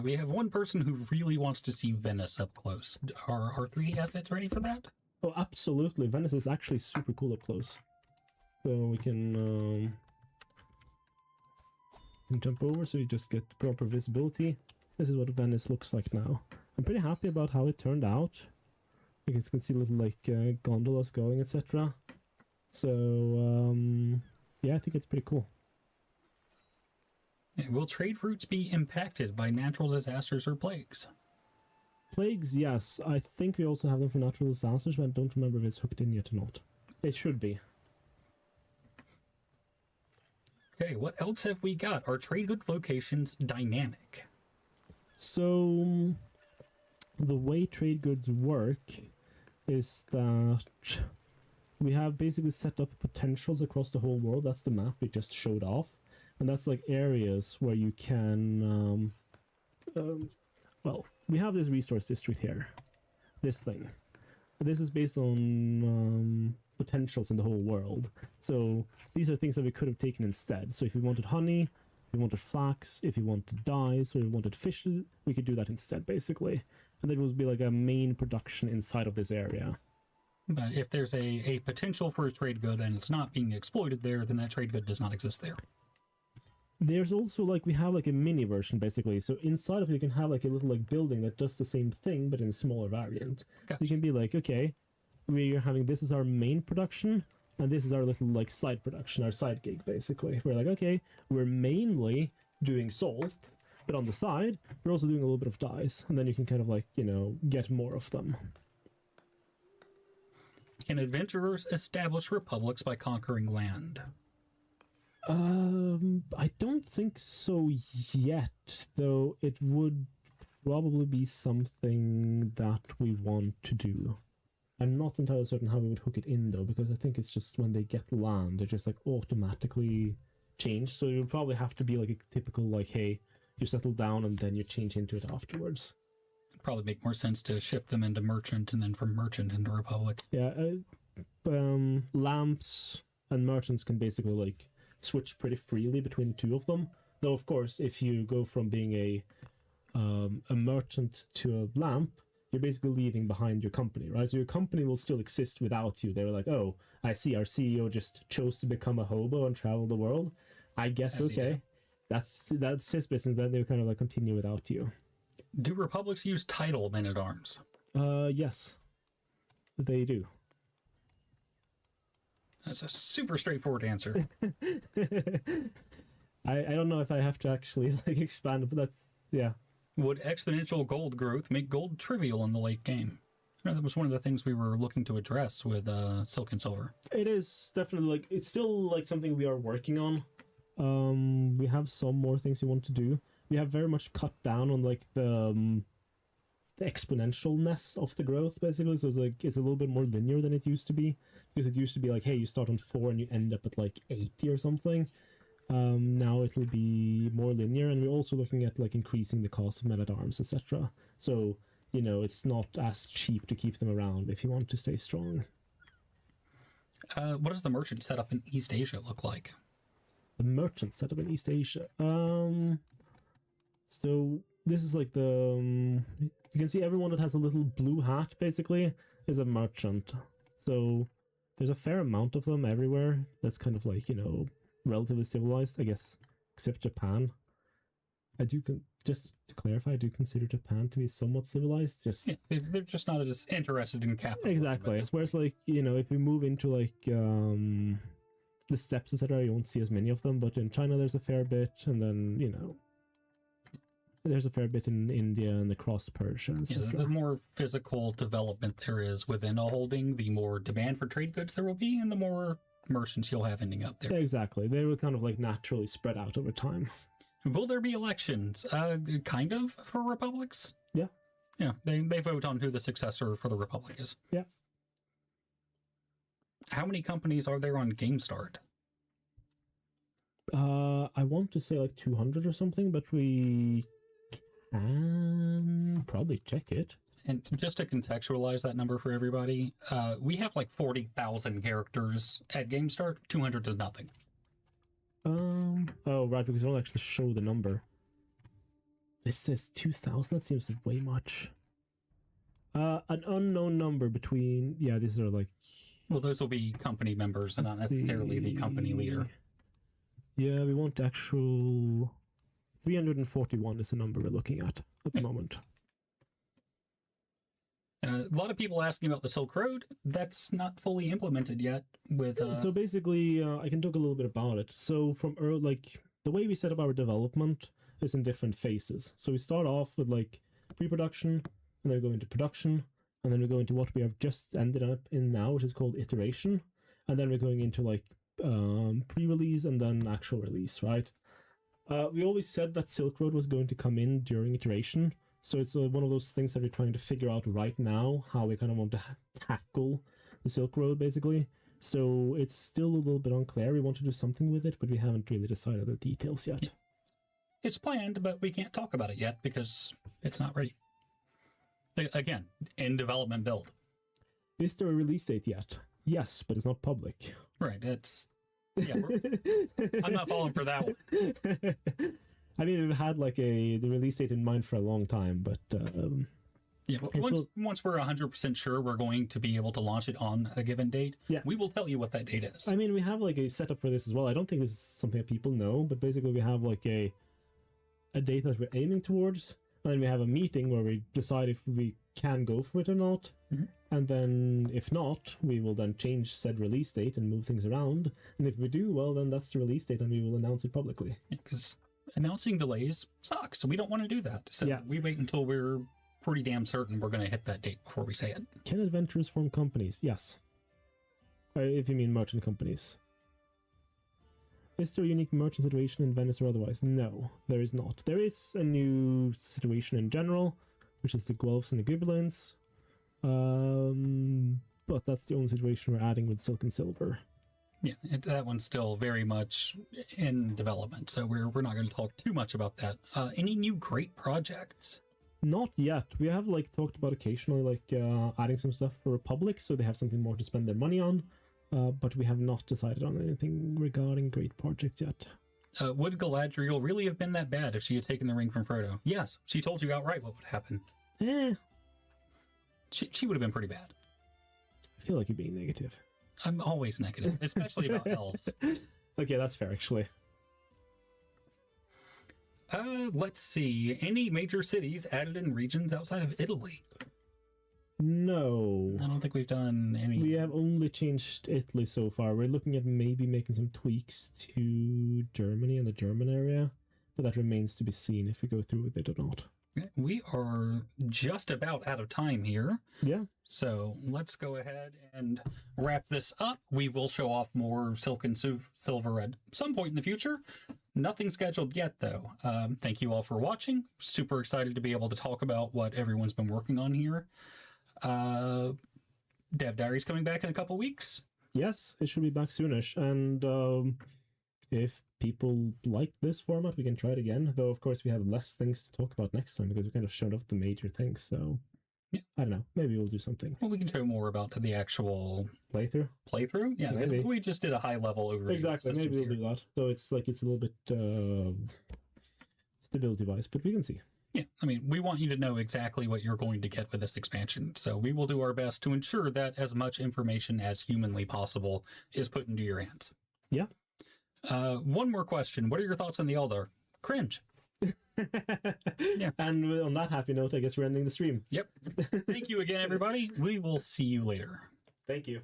We have one person who really wants to see Venice up close. Are our 3 assets ready for that? Oh, absolutely. Venice is actually super cool up close. So we can jump over so you just get proper visibility. This is what Venice looks like now. I'm pretty happy about how it turned out. You can see little gondolas going, etc. So yeah, I think it's pretty cool. Will trade routes be impacted by natural disasters or plagues? Plagues, yes. I think we also have them for natural disasters, but I don't remember if it's hooked in yet or not. It should be. Okay, what else have we got? Are trade good locations dynamic? So, the way trade goods work is that we have basically set up potentials across the whole world. That's the map we just showed off. And that's areas where you can, well, we have this resource district here, this thing. This is based on potentials in the whole world. So these are things that we could have taken instead. So if we wanted honey, If we wanted flax, if we wanted dyes, or if we wanted fish, we could do that instead, basically. And there would be like a main production inside of this area. But if there's a potential for a trade good and it's not being exploited there, then that trade good does not exist there. There's also like, we have like a mini version basically. So inside of it, you can have like a little like building that does the same thing, but in a smaller variant. Gotcha. So you can be like, okay, we're having, this is our main production, and this is our little like side production, our side gig basically. We're like, okay, we're mainly doing salt, but on the side, we're also doing a little bit of dyes. And then you can kind of like, you know, get more of them. Can adventurers establish republics by conquering land? I don't think so yet, though it would probably be something that we want to do. I'm not entirely certain how we would hook it in, though, because I think it's just when they get land, it just like automatically change. So you would probably have to be like a typical, like, hey, you settle down and then you change into it afterwards. It'd probably make more sense to shift them into merchant and then from merchant into republic. Yeah, lamps and merchants can basically like switch pretty freely between the two of them. Though, of course, if you go from being a merchant to a lamp, you're basically leaving behind your company, right? So your company will still exist without you. They were like, oh, I see our CEO just chose to become a hobo and travel the world. I guess, okay, that's his business. Then they'll kind of like continue without you. Do republics use title men-at-arms? Yes, they do. That's a super straightforward answer. I don't know if I have to actually like expand, but that's, yeah. Would exponential gold growth make gold trivial in the late game? That was one of the things we were looking to address with Silk and Silver. It is definitely like, it's still like something we are working on. We have some more things we want to do. We have very much cut down on like the exponentialness of the growth, basically. So it's like, it's a little bit more linear than it used to be, because it used to be like, hey, you start on 4 and you end up at like 80 or something. Now it'll be more linear, and we're also looking at like increasing the cost of men-at-arms, etc. So, you know, it's not as cheap to keep them around if you want to stay strong. What does the merchant setup in East Asia look like? The merchant setup in East Asia. So this is like the you can see everyone that has a little blue hat basically is a merchant. So there's a fair amount of them everywhere. That's kind of like, you know, relatively civilized, I guess, except Japan. I do just to clarify, I do consider Japan to be somewhat civilized. Just they're just not as interested in capitalism. Exactly. Whereas, like, you know, if we move into like the steppes, etc., you won't see as many of them. But in China, there's a fair bit, and then, you know, there's a fair bit in India and across Persia, etc. Yeah, the more physical development there is within a holding, the more demand for trade goods there will be, and the more merchants you'll have ending up there. Exactly. They will kind of like naturally spread out over time. Will there be elections? Kind of, for republics? Yeah. Yeah, they vote on who the successor for the republic is. Yeah. How many companies are there on GameStart? I want to say like 200 or something, but we can probably check it. And just to contextualize that number for everybody, we have like 40,000 characters at GameStart. 200 is nothing. Oh, right, because it won't actually show the number. This says 2,000, that seems way much. An unknown number between, yeah, these are like... Well, those will be company members and not necessarily the company leader. Yeah, we want actual... 341 is the number we're looking at the moment. A lot of people asking about the Silk Road. That's not fully implemented yet. With So basically, I can talk a little bit about it. So from like the way we set up our development is in different phases. So we start off with like pre-production, and then we go into production, and then we go into what we have just ended up in now, which is called iteration, and then we're going into like pre-release and then actual release, right? We always said that Silk Road was going to come in during iteration. So it's one of those things that we're trying to figure out right now, how we kind of want to tackle the Silk Road, basically. So it's still a little bit unclear. We want to do something with it, but we haven't really decided the details yet. It's planned, but we can't talk about it yet because it's not ready. Again, in development build. Is there a release date yet? Yes, but it's not public. Right, it's Yeah, I'm not falling for that one. I mean, we've had like the release date in mind for a long time, but yeah, once we're 100% sure we're going to be able to launch it on a given date, yeah, we will tell you what that date is. I mean, we have like a setup for this as well. I don't think this is something that people know, but basically we have like a date that we're aiming towards, and then we have a meeting where we decide if we can go for it or not. And then if not, we will then change said release date and move things around. And if we do, well, then that's the release date and we will announce it publicly. Because announcing delays sucks, so we don't want to do that. So yeah, we wait until we're pretty damn certain we're going to hit that date before we say it. Can adventurers form companies? Yes. If you mean merchant companies. Is there a unique merchant situation in Venice or otherwise? No, there is not. There is a new situation in general, which is the Guelphs and the Ghibellines. But that's the only situation we're adding with Silk and Silver. Yeah, that one's still very much in development, so we're not going to talk too much about that. Any new great projects? Not yet. We have like talked about occasionally like adding some stuff for Republic, so they have something more to spend their money on. But we have not decided on anything regarding great projects yet. Would Galadriel really have been that bad if she had taken the ring from Frodo? Yes, she told you outright what would happen. She would have been pretty bad. I feel like you're being negative. I'm always negative, especially about elves. Okay, that's fair, actually. Let's see. Any major cities added in regions outside of Italy? No. I don't think we've done any. We have only changed Italy so far. We're looking at maybe making some tweaks to Germany and the German area, but that remains to be seen if we go through with it or not. We are just about out of time here. Yeah. So let's go ahead and wrap this up. We will show off more Silk and Silver at some point in the future. Nothing scheduled yet, though. Thank you all for watching. Super excited to be able to talk about what everyone's been working on here. Dev Diary's coming back in a couple weeks. Yes, it should be back soonish. And if people like this format, we can try it again. Though, of course, we have less things to talk about next time because we kind of showed off the major things. So, yeah, I don't know. Maybe we'll do something. Well, we can show more about the actual playthrough. Yeah, maybe. We just did a high-level overview. Exactly. Maybe we'll do that. So it's like it's a little bit stability-wise, but we can see. Yeah, I mean, we want you to know exactly what you're going to get with this expansion, so we will do our best to ensure that as much information as humanly possible is put into your hands. Yeah. One more question. What are your thoughts on the Eldar? Cringe. Yeah. And on that happy note, I guess we're ending the stream. Yep. Thank you again, everybody. We will see you later. Thank you.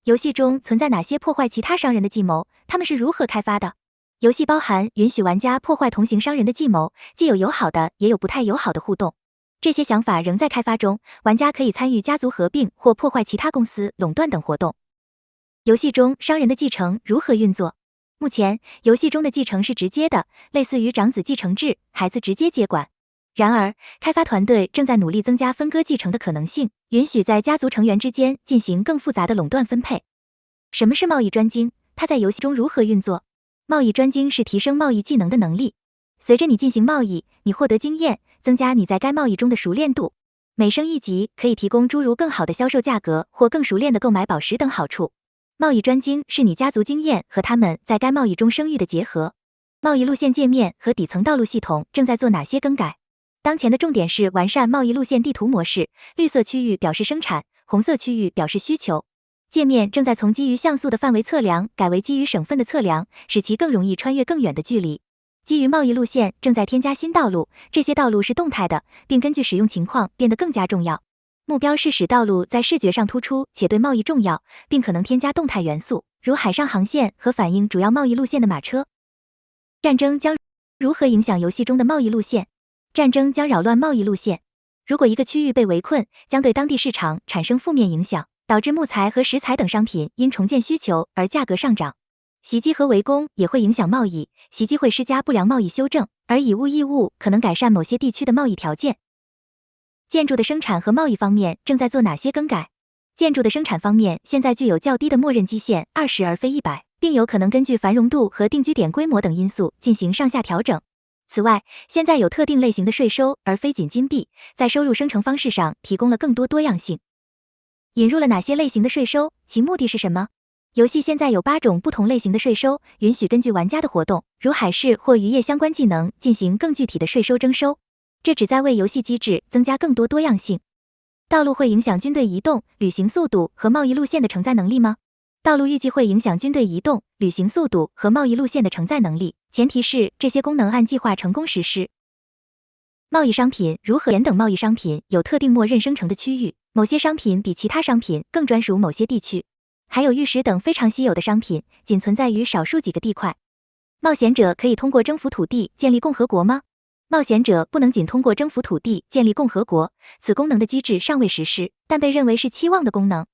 游戏中存在哪些破坏其他商人的计谋？他们是如何开发的？游戏包含允许玩家破坏同行商人的计谋，既有友好的，也有不太友好的互动。这些想法仍在开发中，玩家可以参与家族合并或破坏其他公司垄断等活动。游戏中商人的继承如何运作？目前，游戏中的继承是直接的，类似于长子继承制，孩子直接接管。然而，开发团队正在努力增加分割继承的可能性，允许在家族成员之间进行更复杂的垄断分配。什么是贸易专精？它在游戏中如何运作？贸易专精是提升贸易技能的能力。随着你进行贸易，你获得经验，增加你在该贸易中的熟练度。每升一级可以提供诸如更好的销售价格或更熟练的购买宝石等好处。贸易专精是你家族经验和他们在该贸易中声誉的结合。贸易路线界面和底层道路系统正在做哪些更改？当前的重点是完善贸易路线地图模式，绿色区域表示生产，红色区域表示需求。界面正在从基于像素的范围测量改为基于省份的测量，使其更容易穿越更远的距离。基于贸易路线正在添加新道路，这些道路是动态的，并根据使用情况变得更加重要。目标是使道路在视觉上突出且对贸易重要，并可能添加动态元素，如海上航线和反映主要贸易路线的马车。战争将如何影响游戏中的贸易路线？战争将扰乱贸易路线。如果一个区域被围困，将对当地市场产生负面影响，导致木材和石材等商品因重建需求而价格上涨。袭击和围攻也会影响贸易，袭击会施加不良贸易修正，而以物易物可能改善某些地区的贸易条件。建筑的生产和贸易方面正在做哪些更改？建筑的生产方面，现在具有较低的默认基线20而非100，并有可能根据繁荣度和定居点规模等因素进行上下调整。此外，现在有特定类型的税收而非仅金币，在收入生成方式上提供了更多多样性。引入了哪些类型的税收？其目的是什么？游戏现在有8种不同类型的税收，允许根据玩家的活动，如海事或渔业相关技能进行更具体的税收征收。这旨在为游戏机制增加更多多样性。道路会影响军队移动、旅行速度和贸易路线的承载能力吗？道路预计会影响军队移动、旅行速度和贸易路线的承载能力，前提是这些功能按计划成功实施。贸易商品如何等贸易商品有特定默认生成的区域，某些商品比其他商品更专属某些地区。还有玉石等非常稀有的商品，仅存在于少数几个地块。冒险者可以通过征服土地建立共和国吗？冒险者不能仅通过征服土地建立共和国，此功能的机制尚未实施，但被认为是期望的功能。